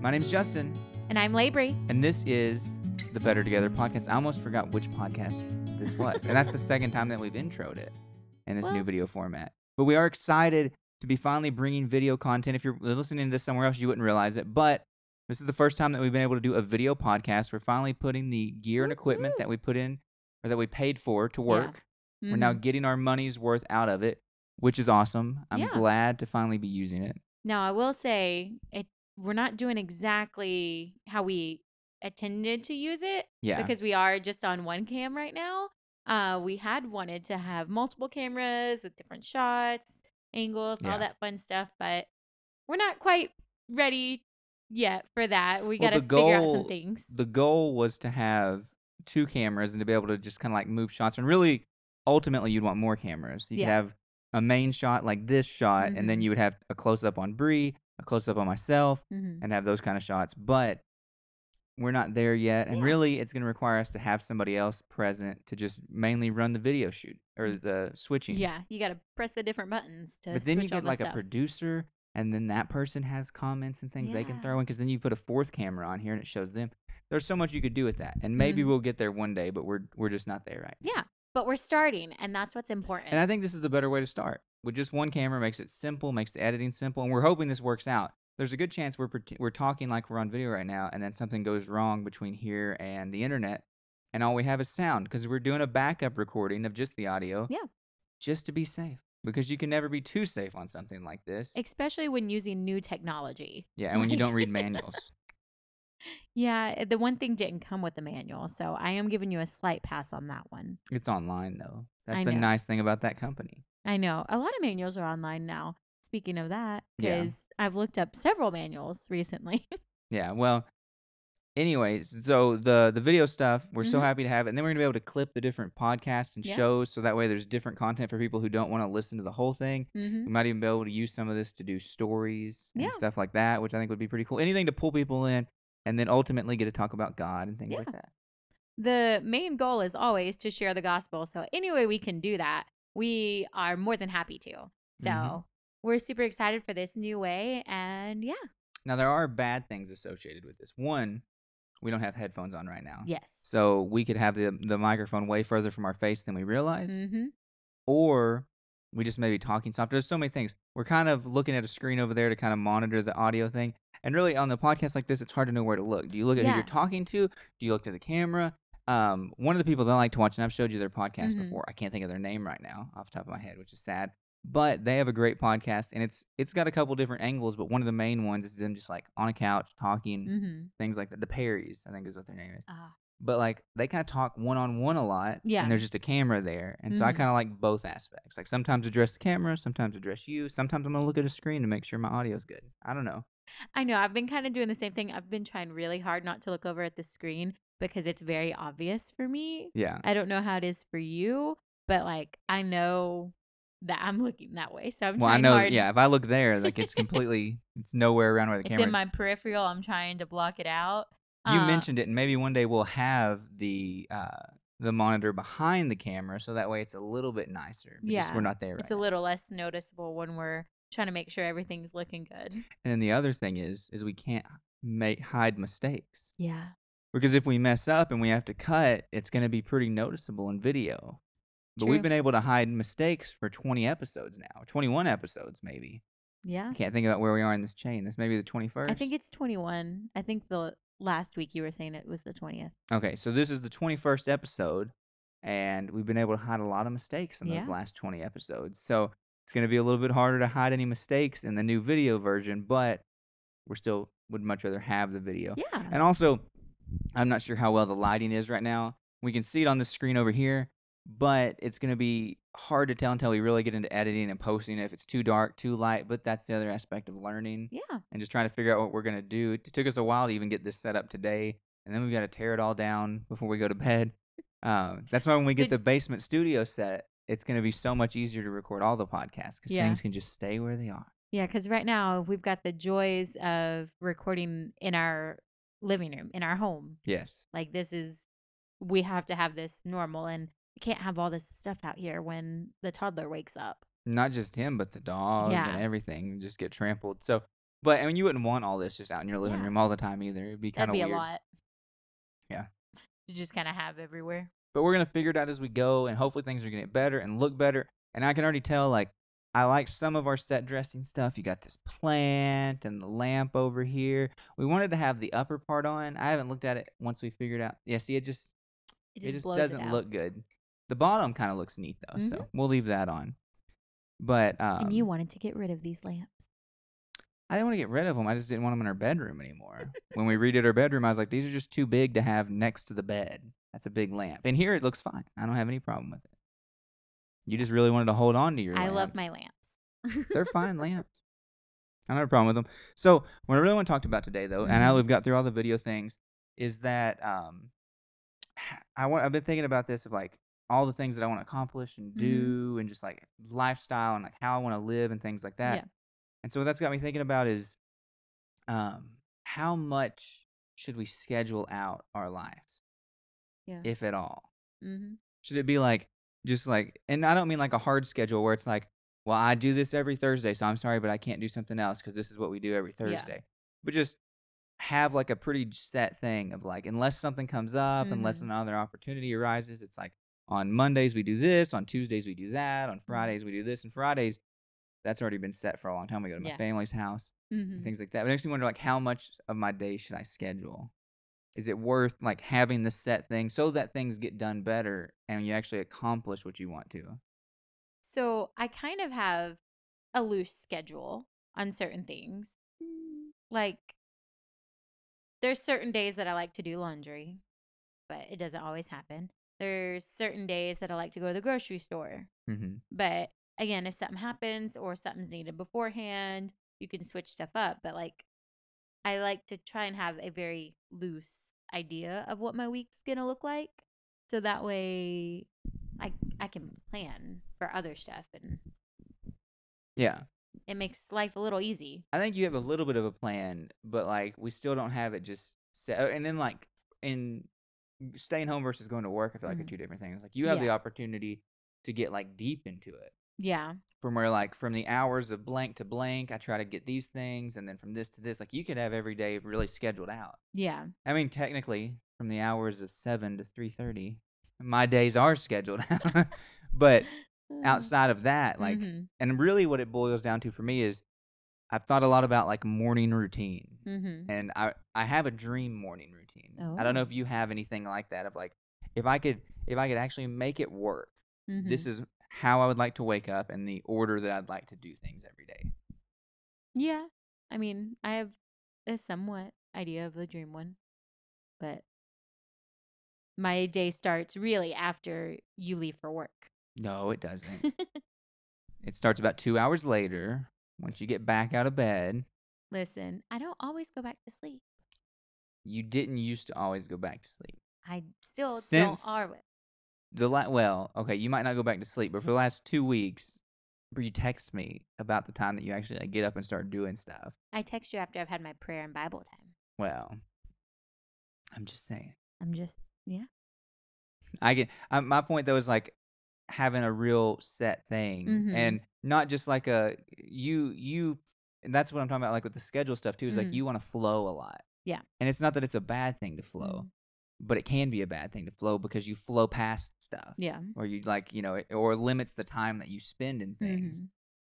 My name's Justin. And I'm LaBre. And this is the Better Together podcast. I almost forgot which podcast this was. And that's the second time that we've introed it in this new video format. But we are excited to be finally bringing video content. If you're listening to this somewhere else, you wouldn't realize it. But this is the first time that we've been able to do a video podcast. We're finally putting the gear and equipment that we put in, or that we paid for to work. Yeah. We're now getting our money's worth out of it, which is awesome. I'm glad to finally be using it. Now, I will say, we're not doing exactly how we intended to use it. Yeah. Because we are just on one cam right now. We had wanted to have multiple cameras with different shots, angles, all that fun stuff. But we're not quite ready yet for that. We got to figure out some things. The goal was to have two cameras and to be able to just kind of like move shots. And really, ultimately, you'd want more cameras. You could have a main shot like this shot, and then you would have a close-up on Bree, a close-up on myself, and have those kind of shots. But we're not there yet, and really it's going to require us to have somebody else present to just mainly run the video shoot, or the switching. Yeah, you got to press the different buttons to But then you get like a producer, and then that person has comments and things they can throw in, because then you put a fourth camera on here and it shows them. There's so much you could do with that, and maybe we'll get there one day, but we're just not there right now. Yeah. But we're starting, and that's what's important. And I think this is the better way to start. With just one camera, makes it simple, makes the editing simple, and we're hoping this works out. There's a good chance we're talking like we're on video right now, and then something goes wrong between here and the internet, and all we have is sound, because we're doing a backup recording of just the audio. Yeah. Just to be safe, because you can never be too safe on something like this. Especially when using new technology. Yeah, and when you don't read manuals. Yeah, the one thing didn't come with the manual, so I am giving you a slight pass on that one. It's online, though. That's the nice thing about that company. I know. A lot of manuals are online now. Speaking of that, because I've looked up several manuals recently. Yeah, well, anyways, so the video stuff, we're so happy to have it. And then we're going to be able to clip the different podcasts and shows, so that way there's different content for people who don't want to listen to the whole thing. We might even be able to use some of this to do stories and stuff like that, which I think would be pretty cool. Anything to pull people in. And then ultimately get to talk about God and things like that. The main goal is always to share the gospel. So any way we can do that, we are more than happy to. So we're super excited for this new way. And Now, there are bad things associated with this. One, we don't have headphones on right now. Yes. So we could have the microphone way further from our face than we realize. Or we just may be talking soft. There's so many things. We're kind of looking at a screen over there to kind of monitor the audio thing. And really, on the podcast like this, it's hard to know where to look. Do you look at who you're talking to? Do you look to the camera? One of the people that I like to watch, and I've showed you their podcast before. I can't think of their name right now off the top of my head, which is sad. But they have a great podcast, and it's got a couple different angles. But one of the main ones is them just like on a couch talking, things like that. The Perrys, I think is what their name is. But like they kind of talk one-on-one a lot, and there's just a camera there. And so I kind of like both aspects. Like sometimes address the camera, sometimes address you. Sometimes I'm going to look at a screen to make sure my audio's good. I don't know. I know. I've been kind of doing the same thing. I've been trying really hard not to look over at the screen because it's very obvious for me. Yeah. I don't know how it is for you, but like I know that I'm looking that way. So I'm trying hard. Yeah, if I look there, like it's completely, it's nowhere around where the camera is. It's in my peripheral. I'm trying to block it out. You mentioned it, and maybe one day we'll have the monitor behind the camera, so that way it's a little bit nicer. Because we're not there right now. It's a little less noticeable when we're trying to make sure everything's looking good. And then the other thing is we can't hide mistakes. Yeah. Because if we mess up and we have to cut, it's going to be pretty noticeable in video. But we've been able to hide mistakes for 20 episodes now, 21 episodes maybe. Yeah. I can't think about where we are in this chain. This may be the 21st. I think it's 21. I think the last week you were saying it was the 20th. Okay, so this is the 21st episode, and we've been able to hide a lot of mistakes in those last 20 episodes. So it's going to be a little bit harder to hide any mistakes in the new video version, but we still would much rather have the video. Yeah. And also, I'm not sure how well the lighting is right now. We can see it on the screen over here, but it's going to be hard to tell until we really get into editing and posting if it's too dark, too light, but that's the other aspect of learning. Yeah. And just trying to figure out what we're going to do. It took us a while to even get this set up today, and then we've got to tear it all down before we go to bed. That's why when we get the basement studio set, it's going to be so much easier to record all the podcasts because things can just stay where they are. Yeah, because right now we've got the joys of recording in our living room, in our home. Yes. Like we have to have this normal, and we can't have all this stuff out here when the toddler wakes up. Not just him, but the dog and everything just get trampled. So But I mean, you wouldn't want all this just out in your living room all the time either. It'd be kind That'd of be weird. a lot. Yeah. You just kind of have everywhere. But we're going to figure it out as we go, and hopefully things are going to get better and look better. And I can already tell, like, I like some of our set dressing stuff. You got this plant and the lamp over here. We wanted to have the upper part on. I haven't looked at it once we figured out. Yeah, see, it just blows doesn't look good. The bottom kind of looks neat, though, so we'll leave that on. But and you wanted to get rid of these lamps. I didn't want to get rid of them. I just didn't want them in our bedroom anymore. When we redid our bedroom, I was like, these are just too big to have next to the bed. That's a big lamp. And here it looks fine. I don't have any problem with it. You just really wanted to hold on to your lamps. I love my lamps. They're fine lamps. I don't have a problem with them. So what I really want to talk about today, though, and I know we've got through all the video things, is that I've been thinking about this of like all the things that I want to accomplish and do, and just like lifestyle and like how I want to live and things like that. Yeah. And so what that's got me thinking about is how much should we schedule out our lives, if at all? Should it be like just like, and I don't mean like a hard schedule where it's like, well, I do this every Thursday, so I'm sorry, but I can't do something else because this is what we do every Thursday. But just have like a pretty set thing of like, unless something comes up, unless another opportunity arises, it's like on Mondays we do this, on Tuesdays we do that, on Fridays we do this, and Fridays, that's already been set for a long time. We go to my family's house and things like that. But it makes me wonder, like, how much of my day should I schedule? Is it worth like having the set thing so that things get done better and you actually accomplish what you want to? So I kind of have a loose schedule on certain things. Like, there's certain days that I like to do laundry, but it doesn't always happen. There's certain days that I like to go to the grocery store. But again, if something happens or something's needed beforehand, you can switch stuff up. But like, I like to try and have a very loose idea of what my week's gonna look like, so that way I can plan for other stuff, and it makes life a little easy. I think you have a little bit of a plan, but like we still don't have it just set. And then like in staying home versus going to work, I feel like are two different things. Like you have the opportunity to get like deep into it. Yeah. From where like from the hours of blank to blank, I try to get these things, and then from this to this, like you could have every day really scheduled out. Yeah. I mean, technically, from the hours of 7 to 3:30, my days are scheduled out. But outside of that, like, and really what it boils down to for me is I've thought a lot about like morning routine, and I have a dream morning routine. I don't know if you have anything like that of like, if I could actually make it work, this is how I would like to wake up and the order that I'd like to do things every day. Yeah. I mean, I have a somewhat idea of the dream one, but my day starts really after you leave for work. No, it doesn't. It starts about 2 hours later once you get back out of bed. Listen, I don't always go back to sleep. You didn't used to always go back to sleep. I still don't always. Well, okay, you might not go back to sleep, but for the last 2 weeks, you text me about the time that you actually like, get up and start doing stuff. I text you after I've had my prayer and Bible time. Well, I'm just saying. Yeah. My point though is like having a real set thing, and not just like a you. And that's what I'm talking about, like with the schedule stuff too. Is like you want to flow a lot. Yeah. And it's not that it's a bad thing to flow. But it can be a bad thing to flow because you flow past stuff. Yeah. Or you like, or limits the time that you spend in things.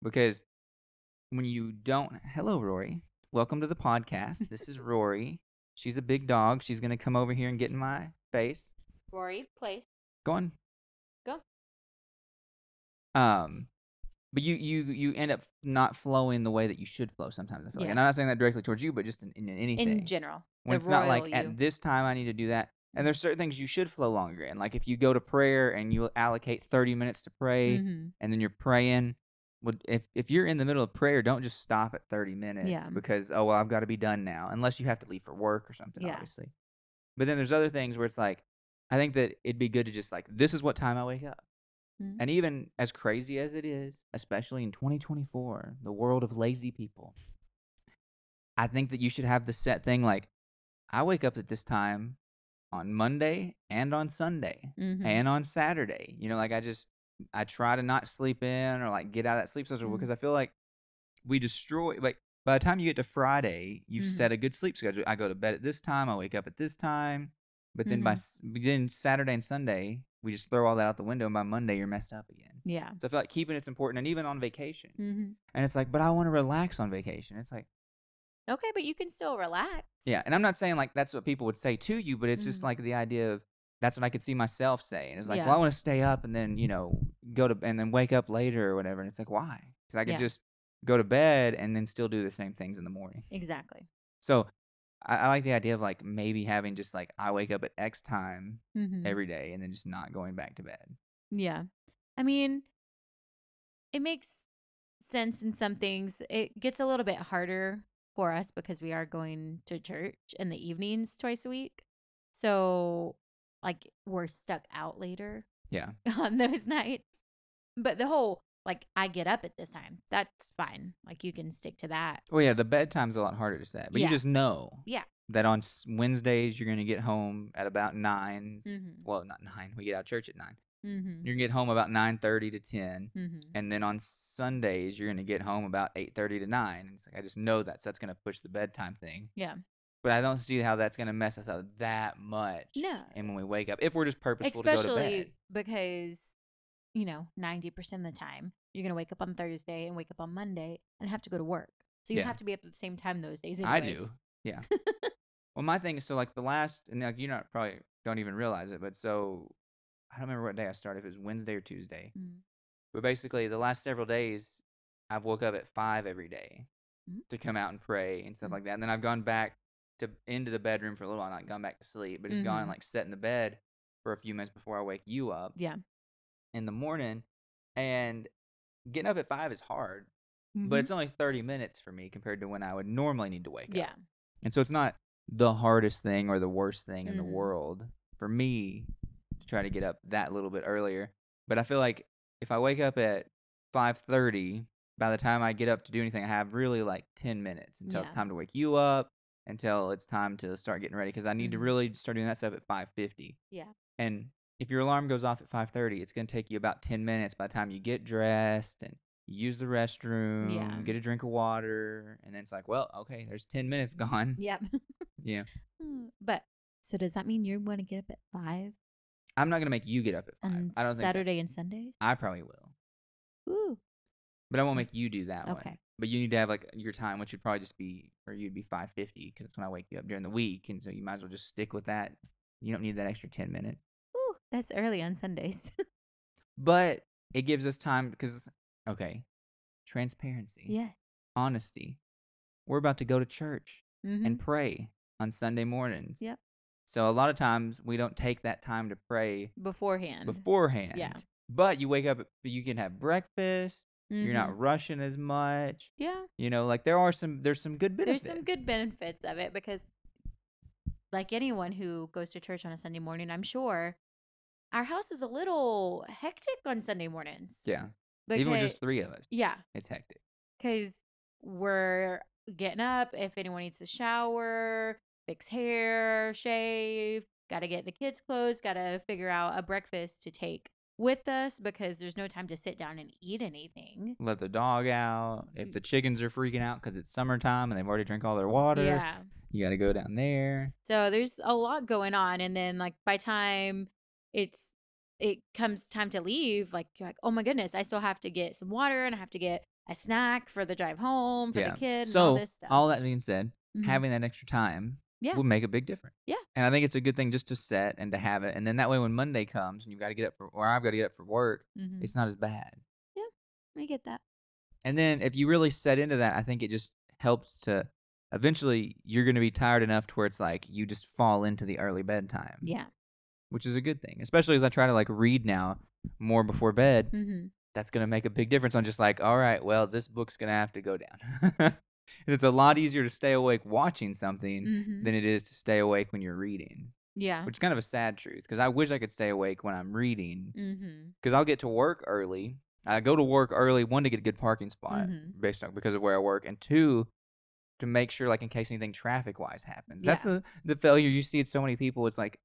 Because when you don't, hello, Rory. Welcome to the podcast. This is Rory. She's a big dog. She's going to come over here and get in my face. Rory, place. Go on. Go. But you end up not flowing the way that you should flow sometimes, I feel like. And I'm not saying that directly towards you, but just in anything. In general. When it's not like, at this time I need to do that. And there's certain things you should flow longer in. Like if you go to prayer and you allocate 30 minutes to pray, and then you're praying, if you're in the middle of prayer, don't just stop at 30 minutes because, oh, well, I've got to be done now. Unless you have to leave for work or something, obviously. But then there's other things where it's like, I think that it'd be good to just like, this is what time I wake up. And even as crazy as it is, especially in 2024, the world of lazy people, I think that you should have the set thing like, I wake up at this time on Monday and on Sunday and on Saturday. Like I try to not sleep in or like get out of that sleep schedule because I feel like we destroy, like by the time you get to Friday, you've set a good sleep schedule. I go to bed at this time. I wake up at this time. But then then Saturday and Sunday, we just throw all that out the window, and by Monday, you're messed up again. Yeah. So I feel like keeping it's important, and even on vacation. And it's like, but I want to relax on vacation. It's like, okay, but you can still relax. Yeah, and I'm not saying like that's what people would say to you, but it's just like the idea of that's what I could see myself saying. It's like, well, I want to stay up and then go to and then wake up later or whatever. And it's like, why? Because I could just go to bed and then still do the same things in the morning. Exactly. So I like the idea of like maybe having just like I wake up at X time every day and then just not going back to bed. Yeah. I mean, it makes sense in some things. It gets a little bit harder for us because we are going to church in the evenings twice a week. So like we're stuck out later. Yeah. On those nights. But the whole like I get up at this time. That's fine. Like you can stick to that. Well, yeah, the bedtime's a lot harder to set, but you just know. Yeah. That on Wednesdays you're going to get home at about 9. Well, not 9. We get out of church at 9. You're going to get home about 9:30 to 10. And then on Sundays you're going to get home about 8:30 to 9. And it's like I just know that, so that's going to push the bedtime thing. Yeah. But I don't see how that's going to mess us up that much. No. And when we wake up, if we're just purposeful to go to bed. Especially because 90% of the time you're going to wake up on Thursday and wake up on Monday and have to go to work. So you have to be up at the same time those days anyways. I do. Yeah. Well, my thing is, so like the last, and like probably don't even realize it, but so I don't remember what day I started, if it was Wednesday or Tuesday. But basically, the last several days, I've woke up at 5 every day to come out and pray and stuff like that. And then I've gone back into the bedroom for a little while, not gone back to sleep, but just gone and like sat in the bed for a few minutes before I wake you up. Yeah. In the morning, and getting up at 5 is hard, but it's only 30 minutes for me compared to when I would normally need to wake up. Yeah. And so it's not the hardest thing or the worst thing in the world for me to try to get up that little bit earlier. But I feel like if I wake up at 5:30, by the time I get up to do anything, I have really like 10 minutes until it's time to wake you up, until it's time to start getting ready, because I need to really start doing that stuff at 5:50. Yeah. And if your alarm goes off at 5:30, it's going to take you about 10 minutes by the time you get dressed and you use the restroom, get a drink of water, and then it's like, well, okay, there's 10 minutes gone. Yep. Yeah. But so does that mean you want to get up at 5? I'm not going to make you get up at 5. On I don't think Saturday and Sundays? I probably will. Ooh. But I won't make you do that one. Okay. But you need to have like your time, which would probably just be, or you'd be 5:50, because that's when I wake you up during the week, and so you might as well just stick with that. You don't need that extra 10 minutes. Ooh, that's early on Sundays. But it gives us time because, okay, transparency. Yeah. Honesty. We're about to go to church and pray on Sunday mornings. Yep. So a lot of times we don't take that time to pray beforehand. Yeah. But you wake up, you can have breakfast. You're not rushing as much. Yeah. Like there's some good benefits. There's some good benefits of it, because like anyone who goes to church on a Sunday morning, I'm sure our house is a little hectic on Sunday mornings. Yeah. Even with just 3 of us. Yeah. It's hectic. Because we're getting up. If anyone needs to shower, fix hair, shave, got to get the kids' clothes, got to figure out a breakfast to take with us, because there's no time to sit down and eat anything. Let the dog out. If the chickens are freaking out because it's summertime and they've already drank all their water, you got to go down there. So there's a lot going on. And then like by time it comes time to leave, like you're like, oh my goodness, I still have to get some water and I have to get a snack for the drive home for the kid and all this stuff. All that being said, having that extra time will make a big difference. Yeah. And I think it's a good thing just to set and to have it. And then that way when Monday comes and you've got to get up or I've got to get up for work, it's not as bad. Yeah, I get that. And then if you really set into that, I think it just helps to eventually you're going to be tired enough to where it's like you just fall into the early bedtime. Yeah. Which is a good thing, especially as I try to like read now more before bed. That's going to make a big difference on just like, all right, well, this book's going to have to go down. It's a lot easier to stay awake watching something than it is to stay awake when you're reading. Yeah. Which is kind of a sad truth, because I wish I could stay awake when I'm reading. Because I'll get to work early. I go to work early, 1, to get a good parking spot because of where I work, and 2, to make sure, like, in case anything traffic-wise happens. That's the failure you see in so many people. It's like,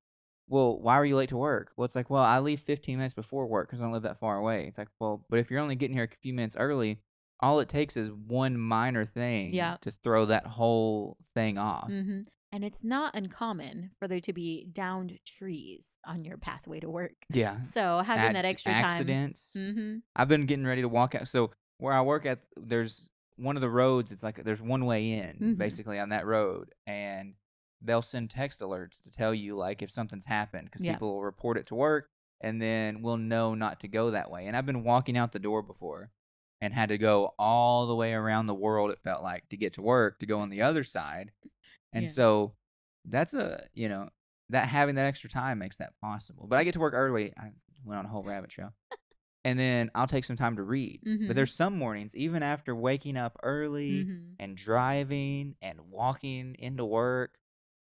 well, why were you late to work? Well, it's like, well, I leave 15 minutes before work because I don't live that far away. It's like, well, but if you're only getting here a few minutes early, all it takes is one minor thing to throw that whole thing off. Mm-hmm. And it's not uncommon for there to be downed trees on your pathway to work. Yeah. So having that extra accidents. time. Mm-hmm. I've been getting ready to walk out. So where I work at, there's one of the roads. It's like there's one way in, basically, on that road, and they'll send text alerts to tell you like if something's happened, because people will report it to work, and then we'll know not to go that way. And I've been walking out the door before, and had to go all the way around the world. It felt like to get to work to go on the other side, and so that's that having that extra time makes that possible. But I get to work early. I went on a whole rabbit trail. And then I'll take some time to read. But there's some mornings, even after waking up early and driving and walking into work,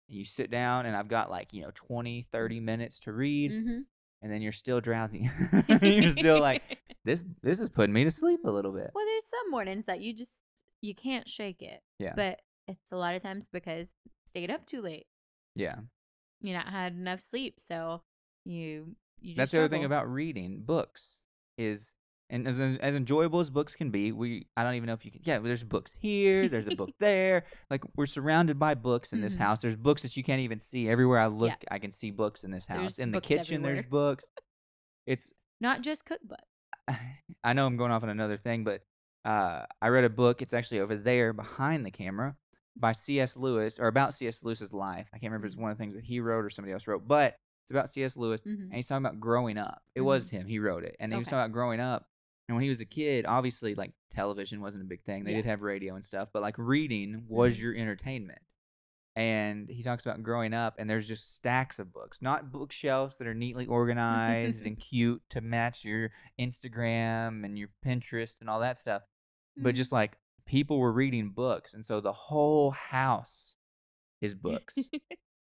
you sit down and I've got 20, 30 minutes to read, and then you're still drowsy. You're still like, this is putting me to sleep a little bit. Well, there's some mornings that you can't shake it. Yeah. But it's a lot of times because stayed up too late. Yeah. You not had enough sleep, so you just That's the other thing about reading books is, and as enjoyable as books can be, I don't even know if you can. Yeah, there's books here, there's a book there. Like, we're surrounded by books in this house. There's books that you can't even see. Everywhere I look, I can see books in this house. In the kitchen, there's books. It's not just cookbooks. I know I'm going off on another thing, but I read a book. It's actually over there behind the camera, by C.S. Lewis, or about C.S. Lewis's life. I can't remember if it's one of the things that he wrote or somebody else wrote, but it's about C.S. Lewis, and he's talking about growing up. It was him. He wrote it, and he was talking about growing up. And when he was a kid, obviously, like, television wasn't a big thing. They did have radio and stuff, but, like, reading was your entertainment. And he talks about growing up, and there's just stacks of books, not bookshelves that are neatly organized and cute to match your Instagram and your Pinterest and all that stuff, but just like people were reading books, and so the whole house is books.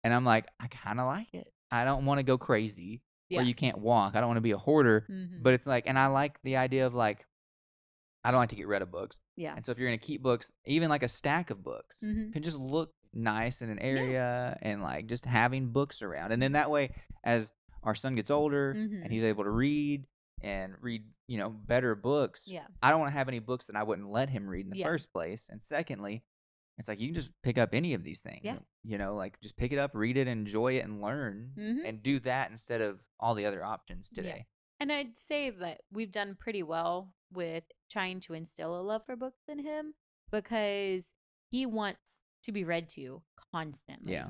And I'm like, I kind of like it. I don't want to go crazy where you can't walk. I don't want to be a hoarder, but it's like, and I like the idea of like, I don't like to get rid of books. Yeah. And so if you're going to keep books, even like a stack of books can just look nice in an area, and like just having books around. And then that way, as our son gets older and he's able to read better books, I don't want to have any books that I wouldn't let him read in the first place. And secondly, it's like you can just pick up any of these things. Like just pick it up, read it, enjoy it, and learn, and do that instead of all the other options today. And I'd say that we've done pretty well with trying to instill a love for books in him, because he wants to be read to constantly. Yeah.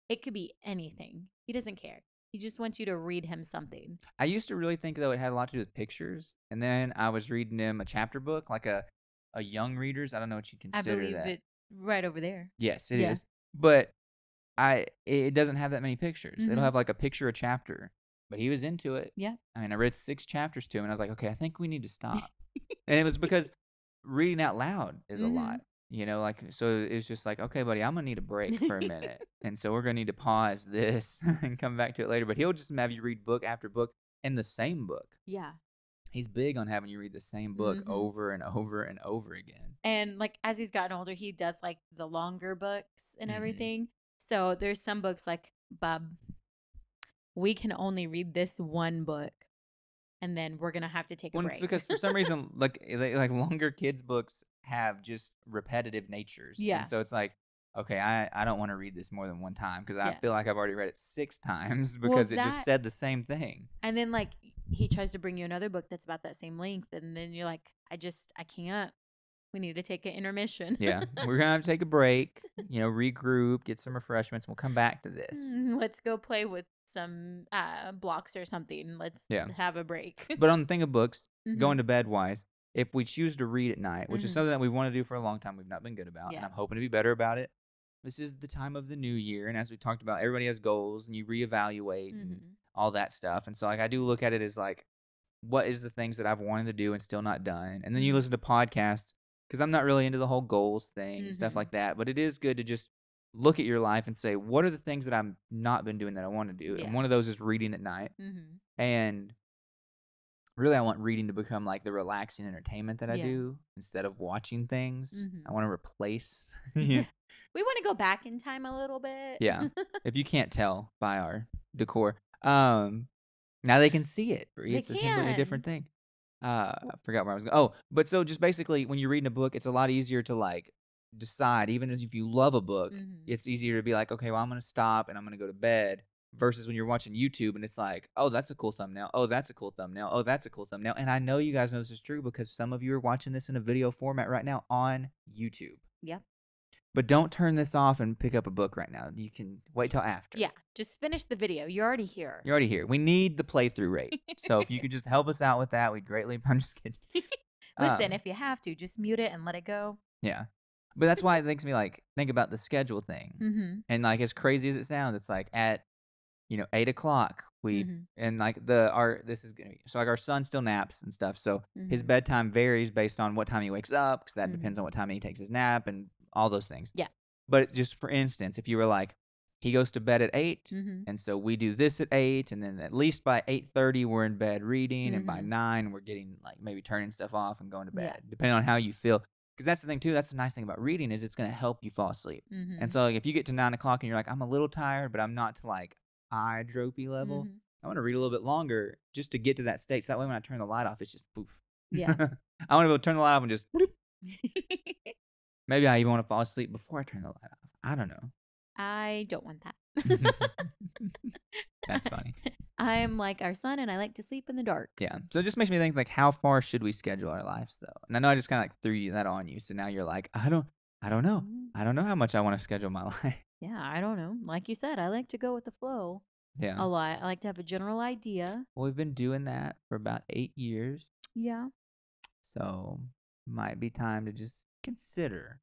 It could be anything. He doesn't care. He just wants you to read him something. I used to really think, though, it had a lot to do with pictures. And then I was reading him a chapter book, like a young reader's. I don't know what you consider that. I believe it's right over there. Yes, it is. But it doesn't have that many pictures. It'll have like a picture a chapter. But he was into it. Yeah. I mean, I read 6 chapters to him, and I was like, okay, I think we need to stop. And it was because reading out loud is a lot. So it's just like, okay, buddy, I'm going to need a break for a minute. And so we're going to need to pause this and come back to it later. But he'll just have you read book after book and the same book. Yeah. He's big on having you read the same book over and over and over again. And like as he's gotten older, he does like the longer books and everything. So there's some books like, Bub, we can only read this one book, and then we're going to have to take a break. It's because for some reason, like longer kids' books have just repetitive natures. Yeah. And so it's like, okay, I don't want to read this more than one time, because I feel like I've already read it 6 times because it just said the same thing. And then like he tries to bring you another book that's about that same length, and then you're like, I can't. We need to take an intermission. Yeah. We're going to have to take a break, regroup, get some refreshments. We'll come back to this. Let's go play with some blocks or something. Let's have a break. But on the thing of books, going to bed wise, if we choose to read at night, which is something that we want to do for a long time, we've not been good about, and I'm hoping to be better about it. This is the time of the new year, and as we talked about, everybody has goals, and you reevaluate and all that stuff. And so like I do look at it as like, what is the things that I've wanted to do and still not done? And then you listen to podcasts, because I'm not really into the whole goals thing and stuff like that. But it is good to just look at your life and say, what are the things that I've not been doing that I want to do? And one of those is reading at night. And really, I want reading to become like the relaxing entertainment that I do instead of watching things. I want to replace. We want to go back in time a little bit. Yeah. If you can't tell by our decor. Now they can see it. It's a completely different thing. I forgot where I was going. Oh, but so just basically, when you're reading a book, it's a lot easier to like decide. Even if you love a book, it's easier to be like, okay, well, I'm gonna stop and I'm gonna go to bed. Versus when you're watching YouTube and it's like, oh, that's a cool thumbnail. Oh, that's a cool thumbnail. Oh, that's a cool thumbnail. And I know you guys know this is true because some of you are watching this in a video format right now on YouTube. Yeah. But don't turn this off and pick up a book right now. You can wait till after. Yeah, just finish the video. You're already here. You're already here. We need the playthrough rate. So if you could just help us out with that, we'd greatly. I'm just kidding. Listen, if you have to, just mute it and let it go. Yeah. But that's why it makes me like think about the schedule thing. And like as crazy as it sounds, it's like at 8 o'clock and like this is gonna be so like our son still naps and stuff. So his bedtime varies based on what time he wakes up because that depends on what time he takes his nap and all those things. Yeah. But just for instance, if you were like, he goes to bed at 8, and so we do this at 8, and then at least by 8:30 we're in bed reading, and by 9 we're getting like maybe turning stuff off and going to bed, depending on how you feel. Because that's the thing too. That's the nice thing about reading is it's going to help you fall asleep. And so like, if you get to 9 o'clock and you're like, I'm a little tired, but I'm not to like eye dropey level. I want to read a little bit longer just to get to that state. So that way when I turn the light off, it's just poof. Yeah. I want to be able to turn the light off and just bloop. Maybe I even want to fall asleep before I turn the light off. I don't know. I don't want that. That's funny. I'm like our son, and I like to sleep in the dark. Yeah. So it just makes me think, like, how far should we schedule our lives, though? And I know I just kind of like threw that on you. So now you're like, I don't know. I don't know how much I want to schedule my life. Yeah, I don't know. Like you said, I like to go with the flow. Yeah. A lot. I like to have a general idea. Well, we've been doing that for about 8 years. Yeah. So might be time to just consider.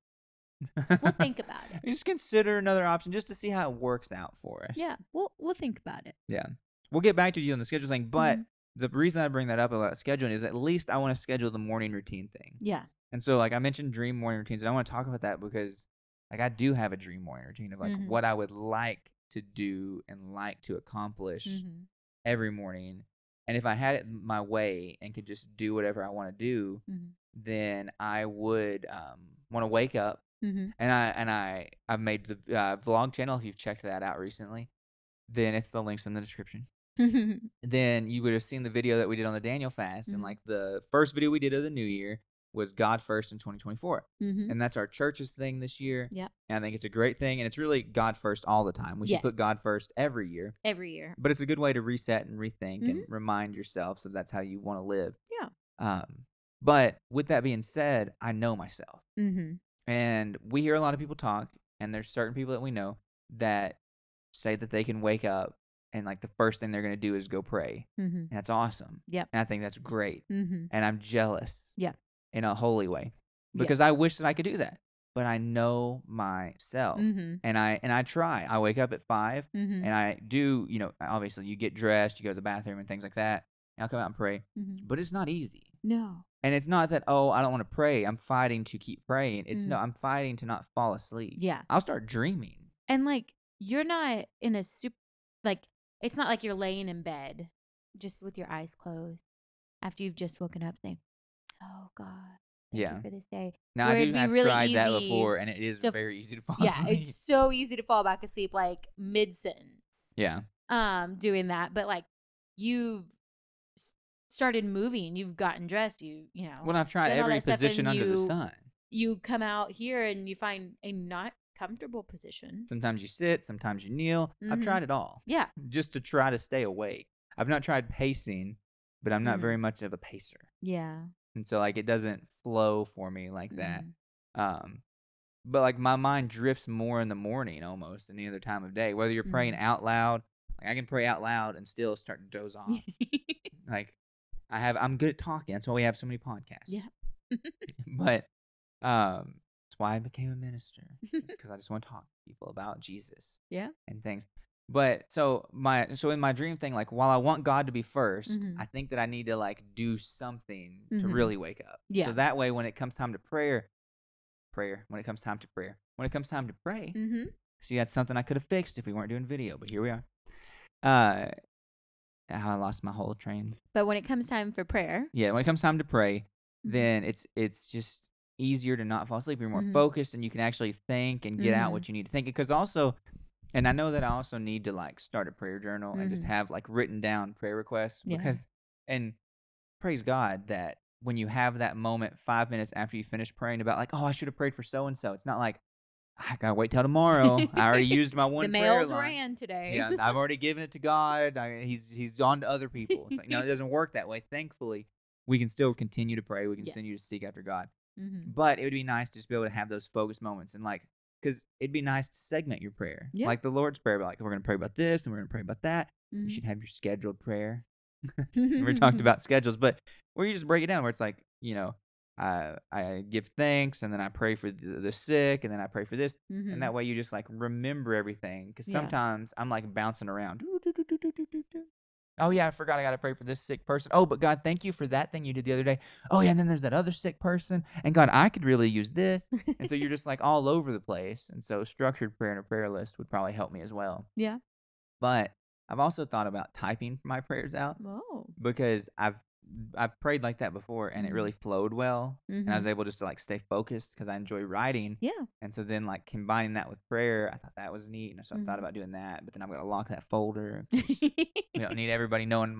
We'll think about it. Just consider another option just to see how it works out for us. Yeah, we'll think about it. Yeah. We'll get back to you on the schedule thing, but the reason I bring that up about scheduling is at least I want to schedule the morning routine thing. Yeah. And so like I mentioned dream morning routines, and I want to talk about that because like I do have a dream morning routine of like what I would like to do and like to accomplish every morning. And if I had it my way and could just do whatever I want to do, then I would want to wake up. And I've made the vlog channel. If you've checked that out recently, then it's the links in the description. Then you would have seen the video that we did on the Daniel fast, and like the first video we did of the new year was God First in 2024, and that's our church's thing this year. Yeah, and I think it's a great thing, and it's really God first all the time. We should put God first every year. Every year, but it's a good way to reset and rethink and remind yourself so that's how you want to live. Yeah. But with that being said, I know myself. And we hear a lot of people talk, and there's certain people that we know that say that they can wake up and like the first thing they're going to do is go pray. And that's awesome. Yep. And I think that's great. And I'm jealous. Yeah. In a holy way. Because I wish that I could do that. But I know myself. And I try. I wake up at 5 and I do, obviously you get dressed, you go to the bathroom and things like that. And I'll come out and pray. But it's not easy. No. And it's not that, I don't want to pray. I'm fighting to keep praying. It's no, I'm fighting to not fall asleep. Yeah. I'll start dreaming. And like, you're not in a it's not like you're laying in bed just with your eyes closed after you've just woken up saying, oh God, thank you for this day. Now, I have really tried that before, and it is very easy to fall asleep. Yeah, it's so easy to fall back asleep like mid-sentence. Yeah. Doing that. But like, you've started moving, you've gotten dressed, you know. Well, I've tried every position under the sun. You come out here and you find a not comfortable position. Sometimes you sit, sometimes you kneel. I've tried it all. Yeah. Just to try to stay awake. I've not tried pacing, but I'm not very much of a pacer. Yeah. And so like it doesn't flow for me like that. But like my mind drifts more in the morning almost than any other time of day. Whether you're praying out loud, like I can pray out loud and still start to doze off. Like I'm good at talking. That's why we have so many podcasts. Yeah. But that's why I became a minister. Because I just want to talk to people about Jesus. Yeah. And things. But so in my dream thing, like while I want God to be first, I think that I need to like do something to really wake up. Yeah. So that way when it comes time to pray, see, that's something I could have fixed if we weren't doing video, but here we are. I lost my whole train. But when it comes time for prayer. Yeah, when it comes time to pray, then it's just easier to not fall asleep. You're more focused and you can actually think and get out what you need to think. Because also, and I know that I also need to like start a prayer journal and just have like written down prayer requests because and praise God that when you have that moment 5 minutes after you finish praying about like, oh, I should have prayed for so and so. It's not like I gotta wait till tomorrow. I already used my one The prayer mails line. ran today. Yeah, I've already given it to God. He's on to other people. It's like, no, it doesn't work that way. Thankfully, we can still continue to pray. We can continue to seek after God. But it would be nice to just be able to have those focused moments and like, because it'd be nice to segment your prayer. Yeah. Like the Lord's Prayer, like we're going to pray about this and we're going to pray about that. You should have your scheduled prayer. We talked about schedules, but where you just break it down where it's like, I give thanks and then I pray for the sick and then I pray for this. And that way you just like remember everything. Because sometimes I'm like bouncing around. Oh, yeah, I forgot I got to pray for this sick person. Oh, but God, thank you for that thing you did the other day. Oh, yeah, and then there's that other sick person. And God, I could really use this. And so you're just like all over the place. And so structured prayer and a prayer list would probably help me as well. Yeah. But I've also thought about typing my prayers out. Oh. Because I've prayed like that before and it really flowed well. And I was able just to like stay focused because I enjoy writing. Yeah. And so then like combining that with prayer, I thought that was neat. And so I thought about doing that. But then I'm going to lock that folder. We don't need everybody knowing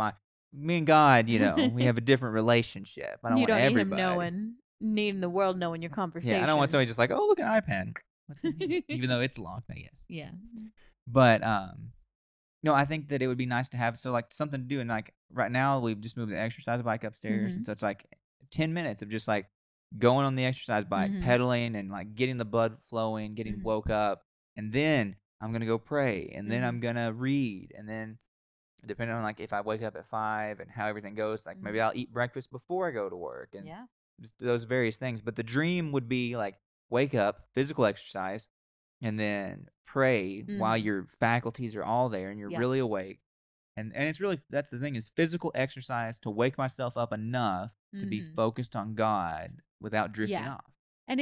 me and God, we have a different relationship. I don't want everybody. Needing the world knowing your conversation. Yeah, I don't want somebody just like, oh, look at an iPad. What's in here? Even though it's locked, I guess. Yeah. But, no, I think that it would be nice to have like something to do. And like right now, we've just moved the exercise bike upstairs, and so it's like 10 minutes of just like going on the exercise bike, pedaling, and like getting the blood flowing, getting woke up, and then I'm gonna go pray, and then I'm gonna read, and then depending on like if I wake up at 5 and how everything goes, like maybe I'll eat breakfast before I go to work, and just those various things. But the dream would be like wake up, physical exercise, and then pray while your faculties are all there and you're really awake. And it's really, that's the thing, is physical exercise to wake myself up enough to be focused on God without drifting off. And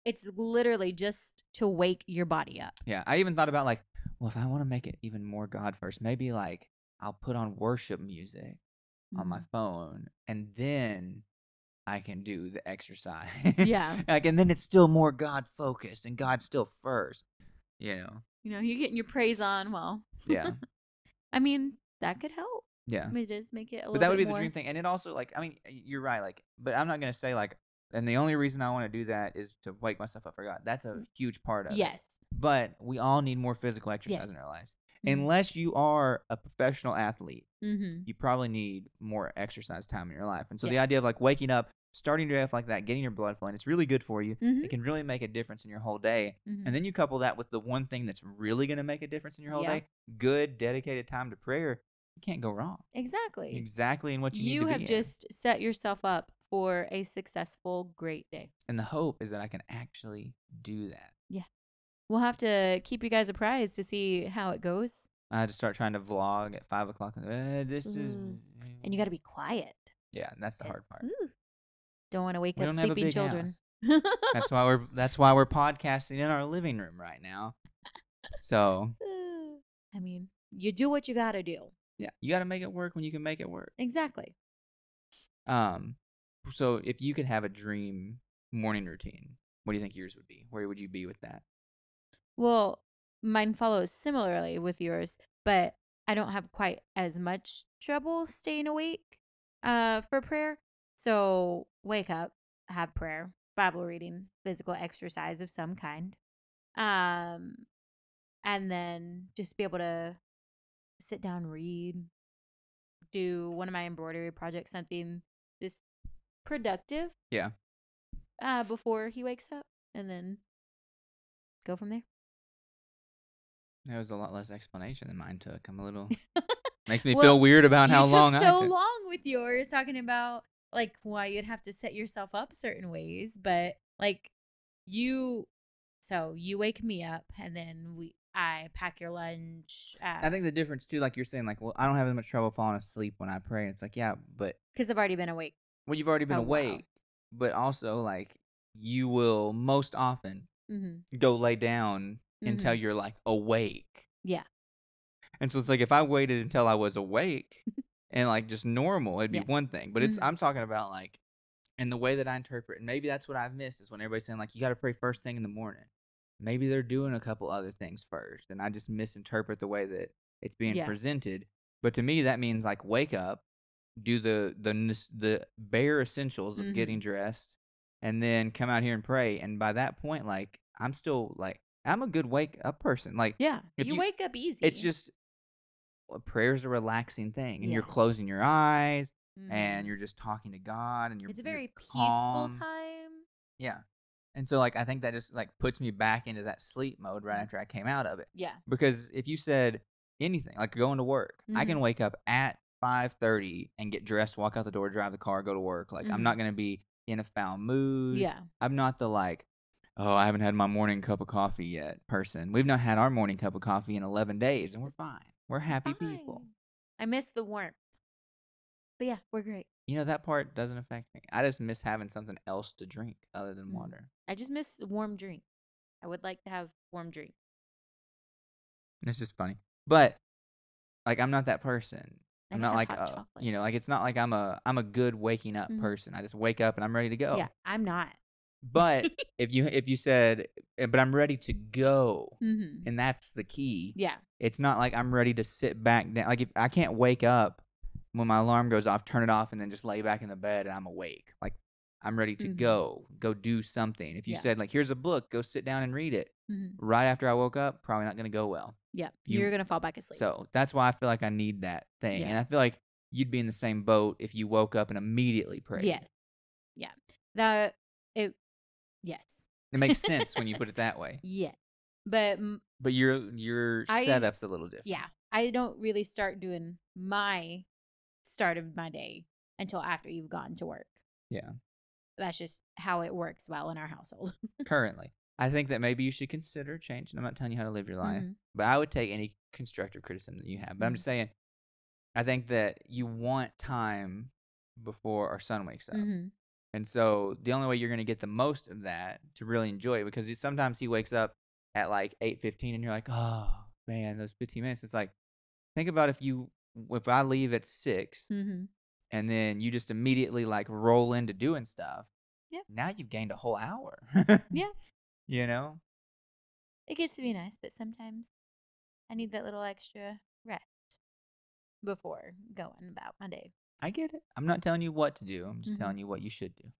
it's literally just to wake your body up. Yeah, I even thought about like, well, if I want to make it even more God first, maybe like I'll put on worship music on my phone and then I can do the exercise. Yeah. Like, and then it's still more God focused and God's still first, you're getting your praise on. Well, yeah. I mean, that could help. Yeah. It does make it a little bit more. But that would be the dream thing. And it also, like, I mean, you're right. Like, but I'm not going to say, like, and the only reason I want to do that is to wake myself up for God. That's a huge part of it. But we all need more physical exercise in our lives. Unless you are a professional athlete, you probably need more exercise time in your life. And so the idea of, like, waking up, starting your day off like that, getting your blood flowing, it's really good for you. It can really make a difference in your whole day. And then you couple that with the one thing that's really going to make a difference in your whole day, good, dedicated time to prayer. You can't go wrong. Exactly. Exactly in what you need to be. You have just set yourself up for a successful, great day. And the hope is that I can actually do that. Yeah. We'll have to keep you guys apprised to see how it goes. I had to start trying to vlog at 5 o'clock. This is... And you got to be quiet. Yeah, that's the hard part. Don't want to wake up sleeping children. That's why we're podcasting in our living room right now. So... I mean, you do what you got to do. Yeah, you got to make it work when you can make it work. Exactly. So if you could have a dream morning routine, what do you think yours would be? Where would you be with that? Well, mine follows similarly with yours, but I don't have quite as much trouble staying awake for prayer. So wake up, have prayer, Bible reading, physical exercise of some kind, and then just be able to sit down, read, do one of my embroidery projects, something just productive. Yeah. Before he wakes up, and then go from there. That was a lot less explanation than mine took. I'm a little makes me feel weird about how long I took. You took so long with yours talking about like why you'd have to set yourself up certain ways, but like you wake me up and then I pack your lunch. I think the difference too, like you're saying, like, well, I don't have as much trouble falling asleep when I pray. It's like, yeah, but because I've already been awake. Well, you've already been awake, but also like you will most often go lay down until you're like awake. Yeah. And so it's like if I waited until I was awake and like just normal, it'd be one thing. But I'm talking about like, and the way that I interpret, and maybe that's what I've missed is when everybody's saying like you got to pray first thing in the morning. Maybe they're doing a couple other things first, and I just misinterpret the way that it's being presented. But to me, that means like wake up, do the bare essentials of getting dressed, and then come out here and pray. And by that point, like, I'm still like, I'm a good wake up person. Like, Yeah, if you wake up easy. it's just prayer's a relaxing thing, and you're Yeah. closing your eyes, and you're just talking to God, and It's a you're very peaceful calm. time. Yeah. And so, like, I think that just, like, puts me back into that sleep mode right after I came out of it. Yeah. Because if you said anything, like going to work, I can wake up at 5:30 and get dressed, walk out the door, drive the car, go to work. Like, I'm not going to be in a foul mood. Yeah. I'm not the, like, oh, I haven't had my morning cup of coffee yet person. We've not had our morning cup of coffee in 11 days, and we're fine. We're happy people. I miss the warmth. But yeah, we're great. You know, that part doesn't affect me. I just miss having something else to drink other than water. I just miss warm drink. I would like to have warm drink. It's just funny. But, like, I'm not that person. I'm not like, you know, like, it's not like I'm a good waking up person. I just wake up and I'm ready to go. Yeah, I'm not. But if you said, but I'm ready to go, and that's the key. Yeah. It's not like I'm ready to sit back down. Like, if I can't wake up when my alarm goes off, turn it off, and then just lay back in the bed and I'm awake. Like, I'm ready to go do something. If you said, like, here's a book, go sit down and read it. Right after I woke up, probably not going to go well. Yeah, you're going to fall back asleep. So that's why I feel like I need that thing. And I feel like you'd be in the same boat if you woke up and immediately prayed. Yes. Yeah. Yes. It makes sense when you put it that way. Yeah. But your setup's a little different. Yeah. I don't really start doing my start of my day until after you've gone to work. Yeah. That's just how it works well in our household. Currently. I think that maybe you should consider change. I'm not telling you how to live your life, but I would take any constructive criticism that you have. But I'm just saying, I think that you want time before our son wakes up. And so the only way you're going to get the most of that to really enjoy it, because sometimes he wakes up at like 8:15 and you're like, oh, man, those 15 minutes. It's like, think about if I leave at 6 and then you just immediately like roll into doing stuff. Yeah. Now you've gained a whole hour. Yeah. You know? It gets to be nice, but sometimes I need that little extra rest before going about my day. I get it. I'm not telling you what to do. I'm just telling you what you should do.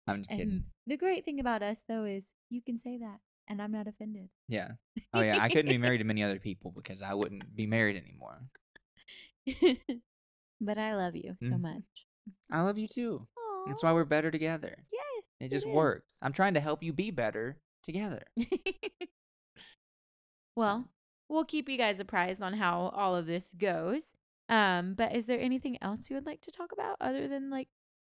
I'm just kidding. The great thing about us, though, is you can say that, and I'm not offended. Yeah. Oh, yeah. I couldn't be married to many other people because I wouldn't be married anymore. But I love you so much. I love you, too. Aww. That's why we're better together. Yes. It just works. I'm trying to help you be better together. Well, we'll keep you guys apprised on how all of this goes. But is there anything else you would like to talk about other than like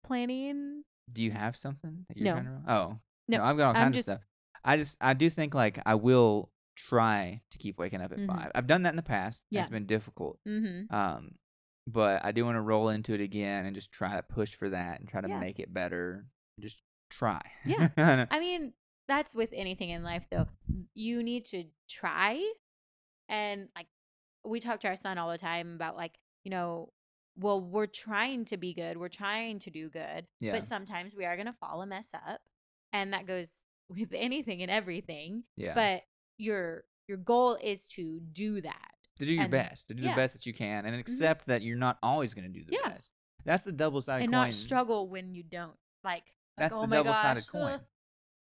planning? Do you have something that you're trying to? No, I've got all kinds of stuff. I do think like I will try to keep waking up at 5. I've done that in the past. Yeah. It's been difficult. But I do want to roll into it again and just try to push for that and try to make it better. Just try. Yeah. I mean, that's with anything in life, though. You need to try. And like, we talk to our son all the time about like, you know, well, we're trying to be good. We're trying to do good. Yeah. But sometimes we are going to fall and mess up. And that goes with anything and everything. Yeah. But your goal is to do that. To do your best. To do the best that you can. And accept that you're not always going to do the best. That's the double-sided coin. And not struggle when you don't. That's the double-sided coin.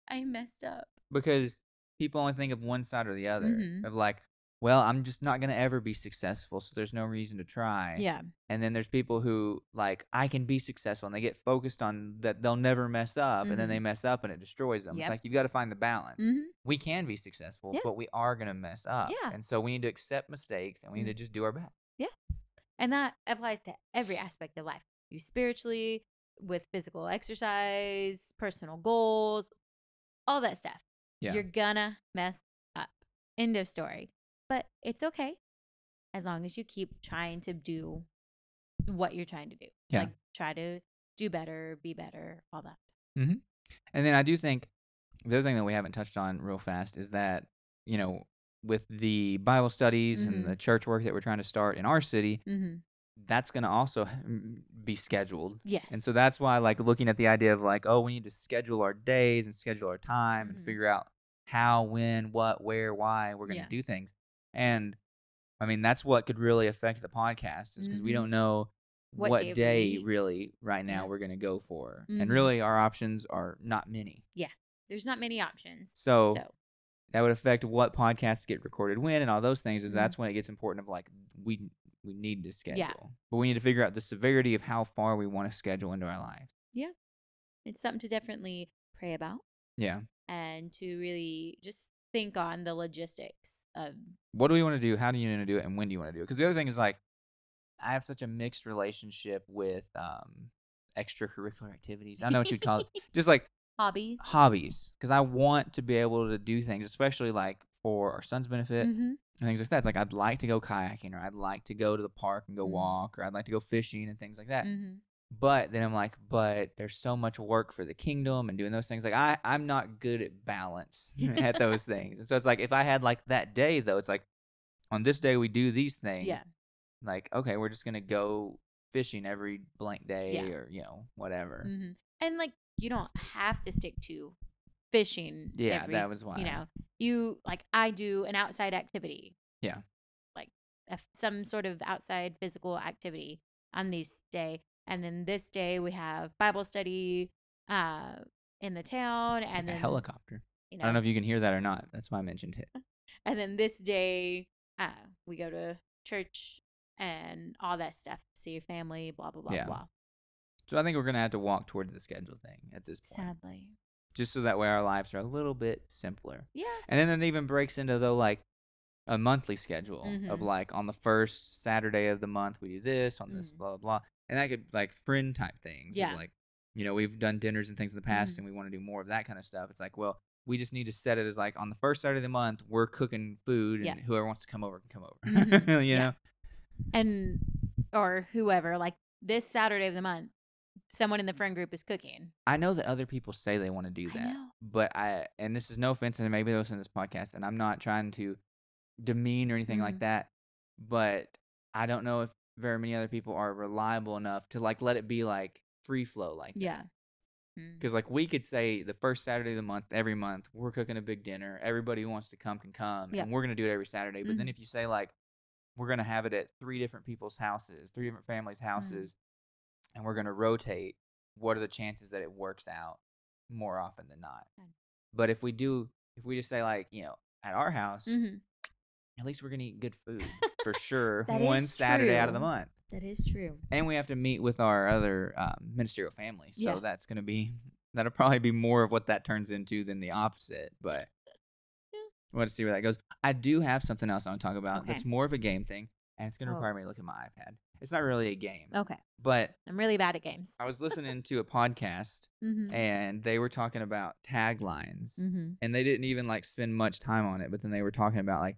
I messed up. Because people only think of one side or the other. Of like, well, I'm just not going to ever be successful, so there's no reason to try. Yeah. And then there's people who, like, I can be successful, and they get focused on that they'll never mess up, and then they mess up, and it destroys them. Yep. It's like, you've got to find the balance. We can be successful, but we are going to mess up. Yeah. And so we need to accept mistakes, and we need to just do our best. Yeah. And that applies to every aspect of life. You spiritually, with physical exercise, personal goals, all that stuff. Yeah. You're gonna mess up. End of story. But it's okay as long as you keep trying to do what you're trying to do. Yeah. Like, try to do better, be better, all that. And then I do think the other thing that we haven't touched on real fast is that, you know, with the Bible studies and the church work that we're trying to start in our city, that's going to also be scheduled. Yes. And so that's why, like, looking at the idea of, like, oh, we need to schedule our days and schedule our time and figure out how, when, what, where, why we're going to do things. And I mean, that's what could really affect the podcast is because we don't know what day really right now we're going to go for. And really, our options are not many. Yeah. There's not many options. So that would affect what podcasts get recorded when and all those things. Is that's when it gets important of like we need to schedule. Yeah. But we need to figure out the severity of how far we want to schedule into our life. Yeah. It's something to definitely pray about. Yeah. And to really just think on the logistics of what do we want to do? How do you want to do it? And when do you want to do it? Because the other thing is like, I have such a mixed relationship with extracurricular activities. I don't know what you'd call it. Just like hobbies. Because I want to be able to do things, especially like for our son's benefit and things like that. It's like I'd like to go kayaking, or I'd like to go to the park and go walk, or I'd like to go fishing and things like that. But then I'm like, but there's so much work for the kingdom and doing those things. Like I'm not good at balance at those things. And so it's like if I had like that day though, it's like on this day we do these things. Yeah. Like, okay, we're just gonna go fishing every blank day or, whatever. And like you don't have to stick to fishing. Yeah, that was why. You like I do an outside activity. Yeah. Like some sort of outside physical activity on this day. And then this day we have Bible study in the town, and then a helicopter. I don't know if you can hear that or not. That's why I mentioned it. And then this day we go to church and all that stuff. See your family, blah blah blah blah. So I think we're gonna have to walk towards the schedule thing at this point. Sadly. Just so that way our lives are a little bit simpler. Yeah. And then it even breaks into though like a monthly schedule of like on the first Saturday of the month we do this, on this blah blah blah. And that could like friend type things. Yeah. Like, we've done dinners and things in the past and we want to do more of that kind of stuff. It's like, well, we just need to set it as like on the first Saturday of the month, we're cooking food and whoever wants to come over can come over. you know? And, or whoever, like this Saturday of the month, someone in the friend group is cooking. I know that other people say they want to do that. But and this is no offense, and maybe they'll listen to this podcast, and I'm not trying to demean or anything like that, but I don't know if very many other people are reliable enough to like let it be like free flow like that. Yeah. Because like we could say the first Saturday of the month, every month, we're cooking a big dinner. Everybody who wants to come can come, and we're gonna do it every Saturday. But then if you say like we're gonna have it at 3 different people's houses, 3 different families' houses, and we're gonna rotate, what are the chances that it works out more often than not? But if we just say like at our house. At least we're going to eat good food for sure one Saturday out of the month. That is true. And we have to meet with our other ministerial families. So that'll probably be more of what that turns into than the opposite. But we'll have to see where that goes. I do have something else I want to talk about that's more of a game thing. And it's going to require me to look at my iPad. It's not really a game. Okay. But I'm really bad at games. I was listening to a podcast and they were talking about taglines. And they didn't even like spend much time on it. But then they were talking about like,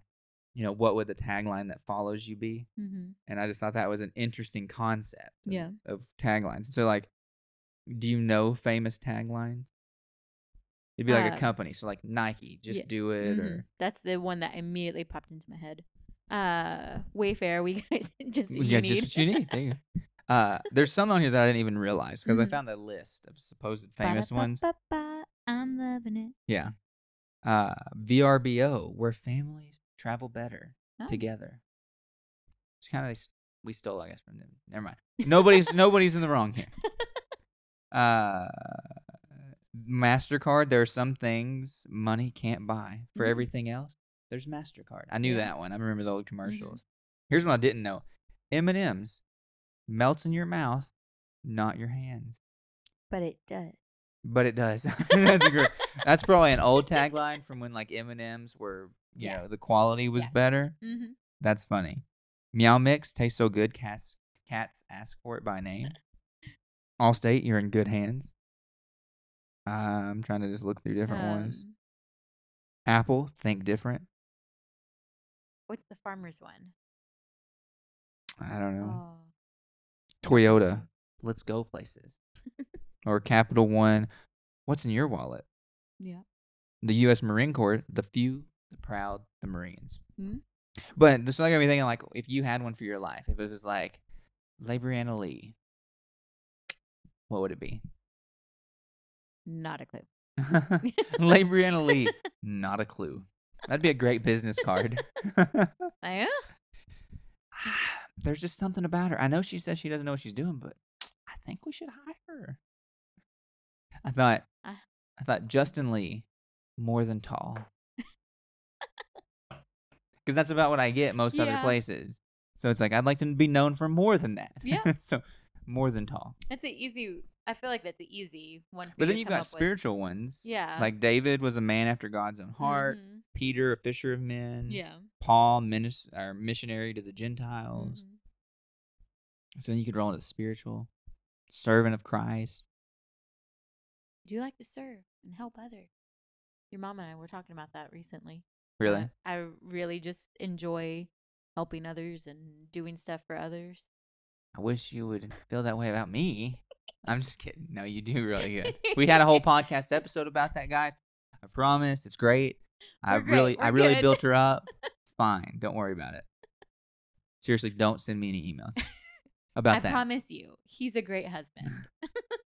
what would the tagline that follows you be? And I just thought that was an interesting concept of taglines. So, like, do you know famous taglines? It'd be like a company. So, like, Nike, just do it. Or that's the one that immediately popped into my head. Wayfair, we guys just what you need. Just what you need. There you go. There's some on here that I didn't even realize because I found a list of supposed famous ones. I'm loving it. Yeah. VRBO, where families travel better together. It's kind of we stole, I guess, from them. Never mind. Nobody's in the wrong here. MasterCard. There are some things money can't buy. For everything else, there's MasterCard. I knew that one. I remember the old commercials. Here's what I didn't know: M&M's melts in your mouth, not your hands. But it does. But it does. That's probably an old tagline from when like M&M's were. The quality was better. That's funny. Meow Mix tastes so good. Cats ask for it by name. Allstate, you're in good hands. I'm trying to just look through different ones. Apple, think different. What's the farmer's one? I don't know. Toyota, let's go places. Or Capital One, what's in your wallet? Yeah. The U.S. Marine Corps, the few, the proud, the Marines. But this is like everything like if you had one for your life, if it was like LaBre Lee, what would it be? Not a clue. LaBre Lee, not a clue. That'd be a great business card. Yeah? there's just something about her. I know she says she doesn't know what she's doing, but I think we should hire her. I thought Justin Lee, more than tall. Because that's about what I get most other places. So it's like, I'd like to be known for more than that. Yeah. So, more than tall. I feel like that's an easy one for But then you've got spiritual ones. Yeah. Like David was a man after God's own heart. Mm-hmm. Peter, a fisher of men. Yeah. Paul, missionary to the Gentiles. Mm-hmm. So then you could roll into spiritual. Servant of Christ. Do you like to serve and help others? Your mom and I were talking about that recently. Really? I really just enjoy helping others and doing stuff for others. I wish you would feel that way about me. I'm just kidding. No, you do really good. We had a whole podcast episode about that, guys. I promise. It's great. I really built her up. It's fine. Don't worry about it. Seriously, don't send me any emails about that. I promise you, he's a great husband.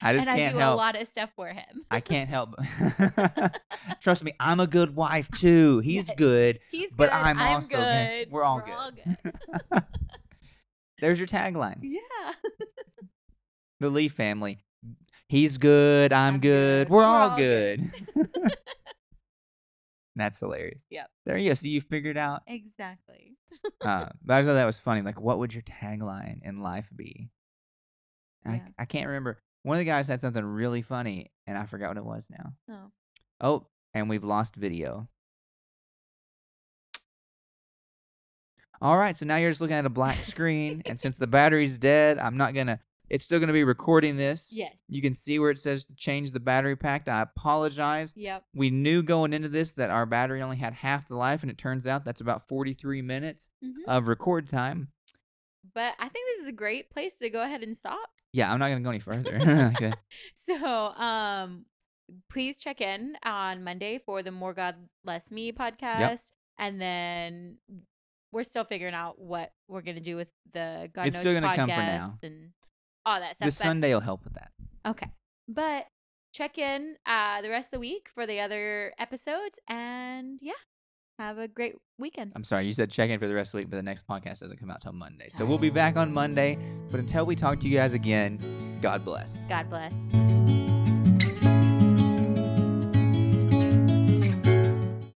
I just can't help. a lot of stuff for him. I can't help. Trust me, I'm a good wife too. He's good. But I'm also good. We're all good. There's your tagline. Yeah. The Lee family. He's good. I'm good. We're all good. That's hilarious. Yep. There you go. So you figured out. Exactly. But I thought that was funny. Like, what would your tagline in life be? Yeah. I can't remember. One of the guys had something really funny, and I forgot what it was now. Oh, and we've lost video. All right, so now you're just looking at a black screen, and since the battery's dead, it's still going to be recording this. Yes. You can see where it says to change the battery pack. I apologize. Yep. We knew going into this that our battery only had half the life, and it turns out that's about 43 minutes of record time. But I think this is a great place to go ahead and stop. Yeah, I'm not going to go any further. Okay. So, please check in on Monday for the More God Less Me podcast. Yep. And then we're still figuring out what we're going to do with the God Knows podcast. It's still going to come for now. And all that stuff. This Sunday will help with that. Okay. But check in the rest of the week for the other episodes. And yeah, have a great weekend. I'm sorry, you said check in for the rest of the week, but the next podcast doesn't come out till Monday. So we'll be back on Monday. But until we talk to you guys again, God bless. God bless.